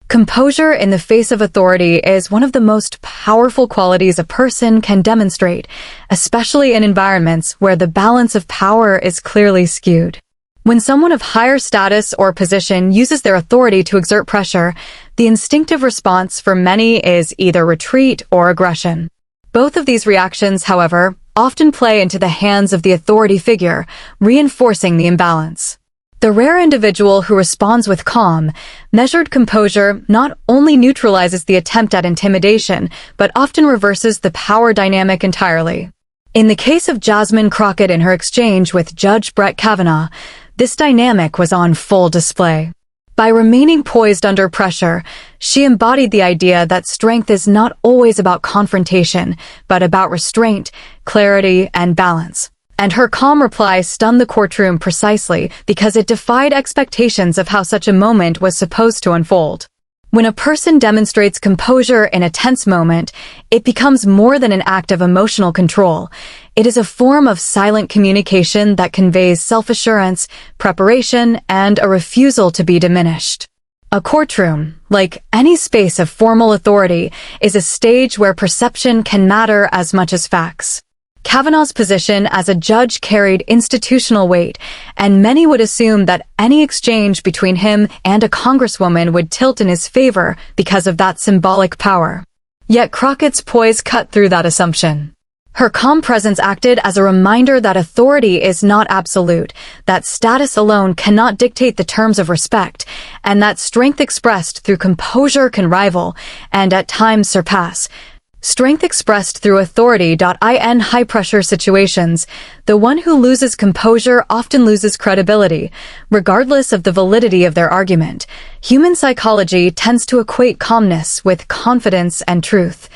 Composure in the face of authority is one of the most powerful qualities a person can demonstrate, especially in environments where the balance of power is clearly skewed. When someone of higher status or position uses their authority to exert pressure, the instinctive response for many is either retreat or aggression. Both of these reactions, however, often play into the hands of the authority figure, reinforcing the imbalance. The rare individual who responds with calm, measured composure not only neutralizes the attempt at intimidation, but often reverses the power dynamic entirely. In the case of Jasmine Crockett in her exchange with Judge Brett Kavanaugh, this dynamic was on full display. By remaining poised under pressure, she embodied the idea that strength is not always about confrontation, but about restraint, clarity, and balance. And her calm reply stunned the courtroom precisely because it defied expectations of how such a moment was supposed to unfold. When a person demonstrates composure in a tense moment, it becomes more than an act of emotional control. It is a form of silent communication that conveys self-assurance, preparation, and a refusal to be diminished. A courtroom, like any space of formal authority, is a stage where perception can matter as much as facts. Kavanaugh's position as a judge carried institutional weight, and many would assume that any exchange between him and a congresswoman would tilt in his favor because of that symbolic power. Yet Crockett's poise cut through that assumption. Her calm presence acted as a reminder that authority is not absolute, that status alone cannot dictate the terms of respect, and that strength expressed through composure can rival, and at times surpass, strength expressed through authority. In high-pressure situations, the one who loses composure often loses credibility, regardless of the validity of their argument. Human psychology tends to equate calmness with confidence and truth,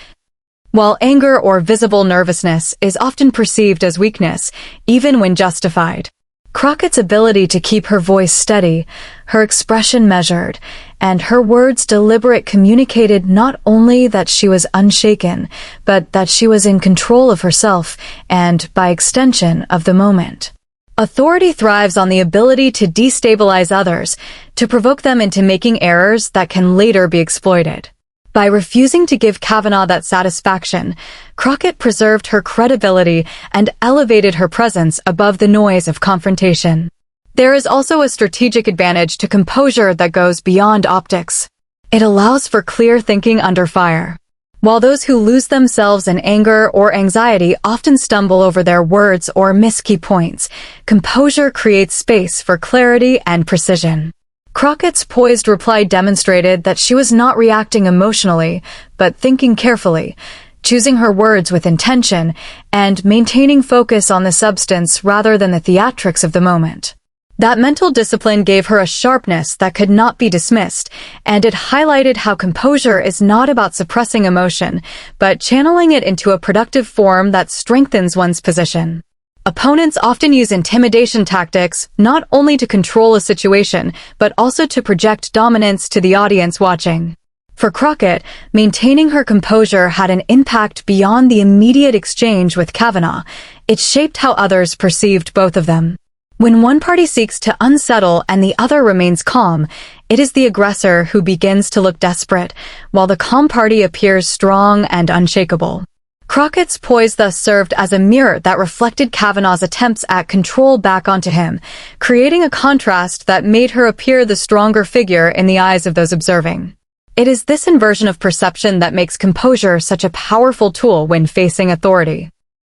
while anger or visible nervousness is often perceived as weakness, even when justified. Crockett's ability to keep her voice steady, her expression measured, and her words deliberate communicated not only that she was unshaken, but that she was in control of herself and, by extension, of the moment. Authority thrives on the ability to destabilize others, to provoke them into making errors that can later be exploited. By refusing to give Kavanaugh that satisfaction, Crockett preserved her credibility and elevated her presence above the noise of confrontation. There is also a strategic advantage to composure that goes beyond optics. It allows for clear thinking under fire. While those who lose themselves in anger or anxiety often stumble over their words or miss key points, composure creates space for clarity and precision. Crockett's poised reply demonstrated that she was not reacting emotionally, but thinking carefully, choosing her words with intention, and maintaining focus on the substance rather than the theatrics of the moment. That mental discipline gave her a sharpness that could not be dismissed, and it highlighted how composure is not about suppressing emotion, but channeling it into a productive form that strengthens one's position. Opponents often use intimidation tactics not only to control a situation, but also to project dominance to the audience watching. For Crockett, maintaining her composure had an impact beyond the immediate exchange with Kavanaugh. It shaped how others perceived both of them. When one party seeks to unsettle and the other remains calm, it is the aggressor who begins to look desperate, while the calm party appears strong and unshakable. Crockett's poise thus served as a mirror that reflected Kavanaugh's attempts at control back onto him, creating a contrast that made her appear the stronger figure in the eyes of those observing. It is this inversion of perception that makes composure such a powerful tool when facing authority.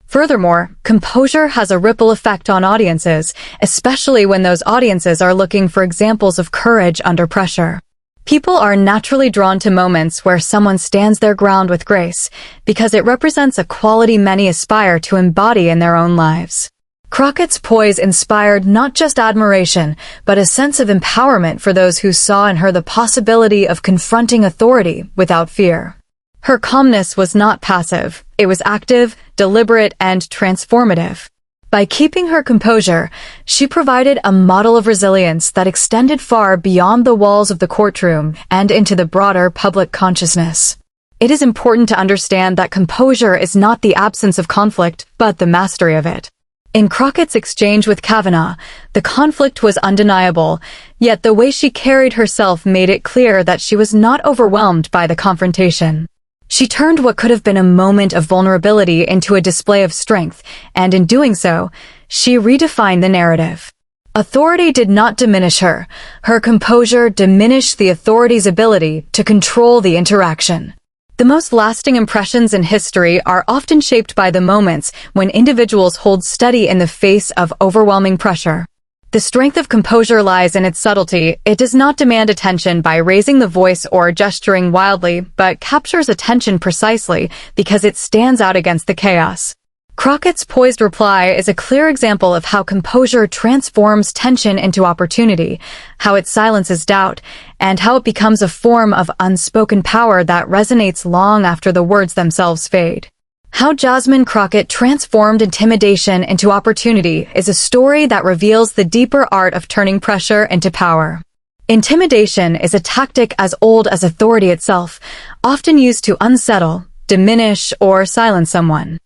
Furthermore, composure has a ripple effect on audiences, especially when those audiences are looking for examples of courage under pressure. People are naturally drawn to moments where someone stands their ground with grace, because it represents a quality many aspire to embody in their own lives. Crockett's poise inspired not just admiration, but a sense of empowerment for those who saw in her the possibility of confronting authority without fear. Her calmness was not passive, it was active, deliberate, and transformative. By keeping her composure, she provided a model of resilience that extended far beyond the walls of the courtroom and into the broader public consciousness. It is important to understand that composure is not the absence of conflict, but the mastery of it. In Crockett's exchange with Kavanaugh, the conflict was undeniable, yet the way she carried herself made it clear that she was not overwhelmed by the confrontation. She turned what could have been a moment of vulnerability into a display of strength, and in doing so, she redefined the narrative. Authority did not diminish her. Her composure diminished the authority's ability to control the interaction. The most lasting impressions in history are often shaped by the moments when individuals hold steady in the face of overwhelming pressure. The strength of composure lies in its subtlety. It does not demand attention by raising the voice or gesturing wildly, but captures attention precisely because it stands out against the chaos. Crockett's poised reply is a clear example of how composure transforms tension into opportunity, how it silences doubt, and how it becomes a form of unspoken power that resonates long after the words themselves fade. How Jasmine Crockett transformed intimidation into opportunity is a story that reveals the deeper art of turning pressure into power. Intimidation is a tactic as old as authority itself, often used to unsettle, diminish, or silence someone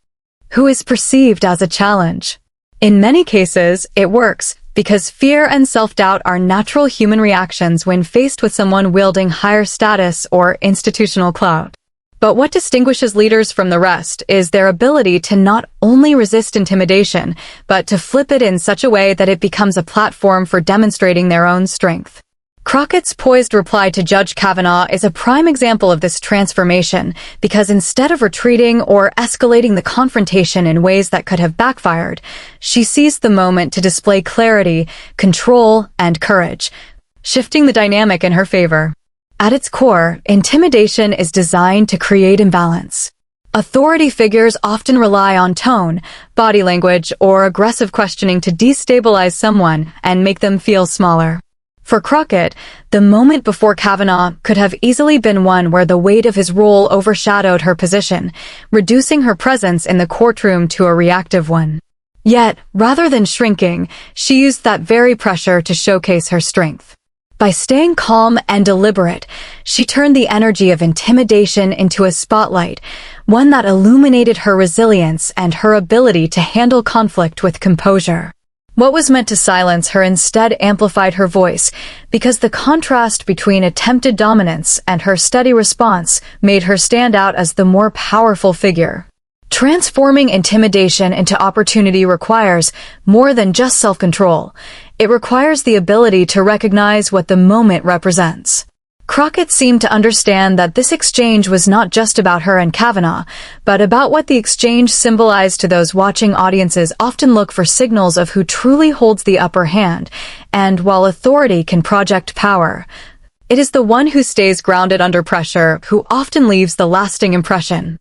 who is perceived as a challenge. In many cases, it works because fear and self-doubt are natural human reactions when faced with someone wielding higher status or institutional clout. But what distinguishes leaders from the rest is their ability to not only resist intimidation, but to flip it in such a way that it becomes a platform for demonstrating their own strength. Crockett's poised reply to Judge Kavanaugh is a prime example of this transformation because instead of retreating or escalating the confrontation in ways that could have backfired, she seized the moment to display clarity, control, and courage, shifting the dynamic in her favor. At its core, intimidation is designed to create imbalance. Authority figures often rely on tone, body language, or aggressive questioning to destabilize someone and make them feel smaller. For Crockett, the moment before Kavanaugh could have easily been one where the weight of his role overshadowed her position, reducing her presence in the courtroom to a reactive one. Yet, rather than shrinking, she used that very pressure to showcase her strength. By staying calm and deliberate, she turned the energy of intimidation into a spotlight, one that illuminated her resilience and her ability to handle conflict with composure. What was meant to silence her instead amplified her voice, because the contrast between attempted dominance and her steady response made her stand out as the more powerful figure. Transforming intimidation into opportunity requires more than just self-control. It requires the ability to recognize what the moment represents. Crockett seemed to understand that this exchange was not just about her and Kavanaugh, but about what the exchange symbolized to those watching. Audiences often look for signals of who truly holds the upper hand, and while authority can project power, it is the one who stays grounded under pressure who often leaves the lasting impression.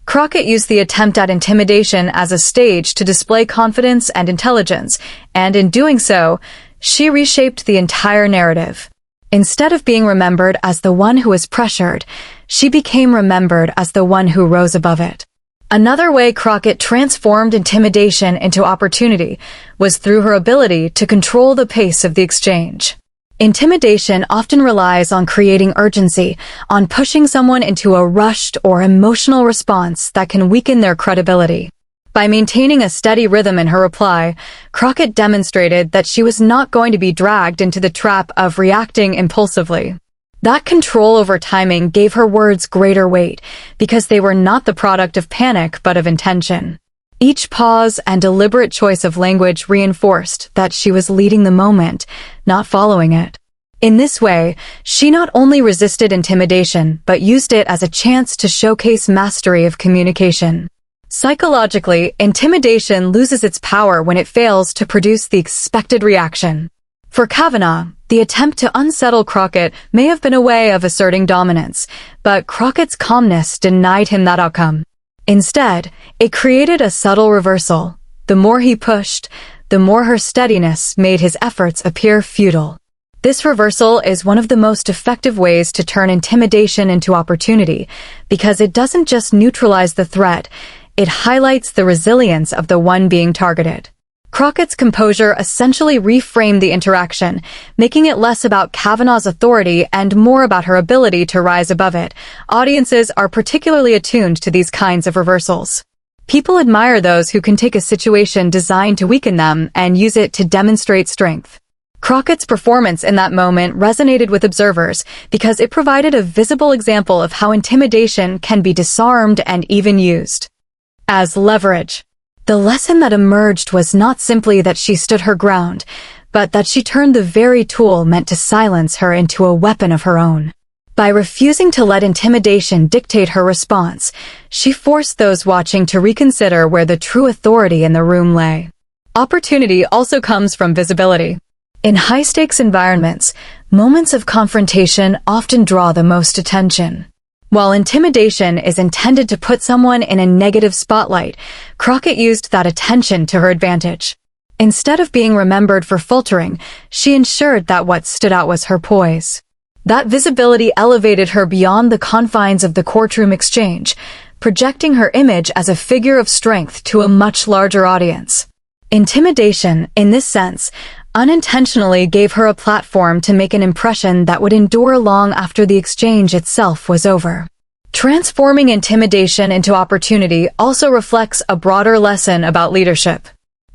Crockett used the attempt at intimidation as a stage to display confidence and intelligence, and in doing so, she reshaped the entire narrative. Instead of being remembered as the one who was pressured, she became remembered as the one who rose above it. Another way Crockett transformed intimidation into opportunity was through her ability to control the pace of the exchange. Intimidation often relies on creating urgency, on pushing someone into a rushed or emotional response that can weaken their credibility. By maintaining a steady rhythm in her reply, Crockett demonstrated that she was not going to be dragged into the trap of reacting impulsively. That control over timing gave her words greater weight, because they were not the product of panic but of intention. Each pause and deliberate choice of language reinforced that she was leading the moment, not following it. In this way, she not only resisted intimidation but used it as a chance to showcase mastery of communication. Psychologically, intimidation loses its power when it fails to produce the expected reaction. For Kavanaugh, the attempt to unsettle Crockett may have been a way of asserting dominance, but Crockett's calmness denied him that outcome. Instead, it created a subtle reversal. The more he pushed, the more her steadiness made his efforts appear futile. This reversal is one of the most effective ways to turn intimidation into opportunity, because it doesn't just neutralize the threat, it highlights the resilience of the one being targeted. Crockett's composure essentially reframed the interaction, making it less about Kavanaugh's authority and more about her ability to rise above it. Audiences are particularly attuned to these kinds of reversals. People admire those who can take a situation designed to weaken them and use it to demonstrate strength. Crockett's performance in that moment resonated with observers because it provided a visible example of how intimidation can be disarmed and even used as leverage. The lesson that emerged was not simply that she stood her ground, but that she turned the very tool meant to silence her into a weapon of her own. By refusing to let intimidation dictate her response, she forced those watching to reconsider where the true authority in the room lay. Opportunity also comes from visibility. In high-stakes environments, moments of confrontation often draw the most attention. While intimidation is intended to put someone in a negative spotlight, Crockett used that attention to her advantage. Instead of being remembered for faltering, she ensured that what stood out was her poise. That visibility elevated her beyond the confines of the courtroom exchange, projecting her image as a figure of strength to a much larger audience. Intimidation, in this sense, unintentionally gave her a platform to make an impression that would endure long after the exchange itself was over. Transforming intimidation into opportunity also reflects a broader lesson about leadership.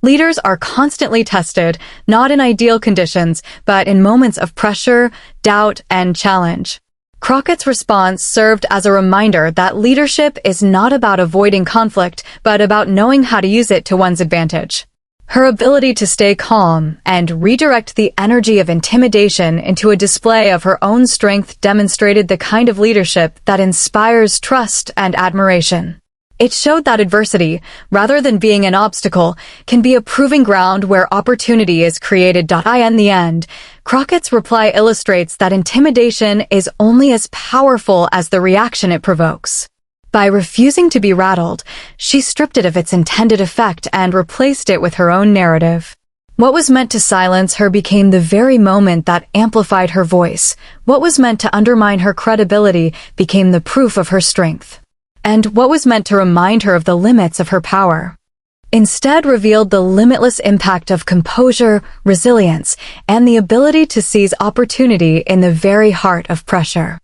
Leaders are constantly tested, not in ideal conditions, but in moments of pressure, doubt, and challenge. Crockett's response served as a reminder that leadership is not about avoiding conflict, but about knowing how to use it to one's advantage. Her ability to stay calm and redirect the energy of intimidation into a display of her own strength demonstrated the kind of leadership that inspires trust and admiration. It showed that adversity, rather than being an obstacle, can be a proving ground where opportunity is created. In the end, Crockett's reply illustrates that intimidation is only as powerful as the reaction it provokes. By refusing to be rattled, she stripped it of its intended effect and replaced it with her own narrative. What was meant to silence her became the very moment that amplified her voice. What was meant to undermine her credibility became the proof of her strength. And what was meant to remind her of the limits of her power instead revealed the limitless impact of composure, resilience, and the ability to seize opportunity in the very heart of pressure.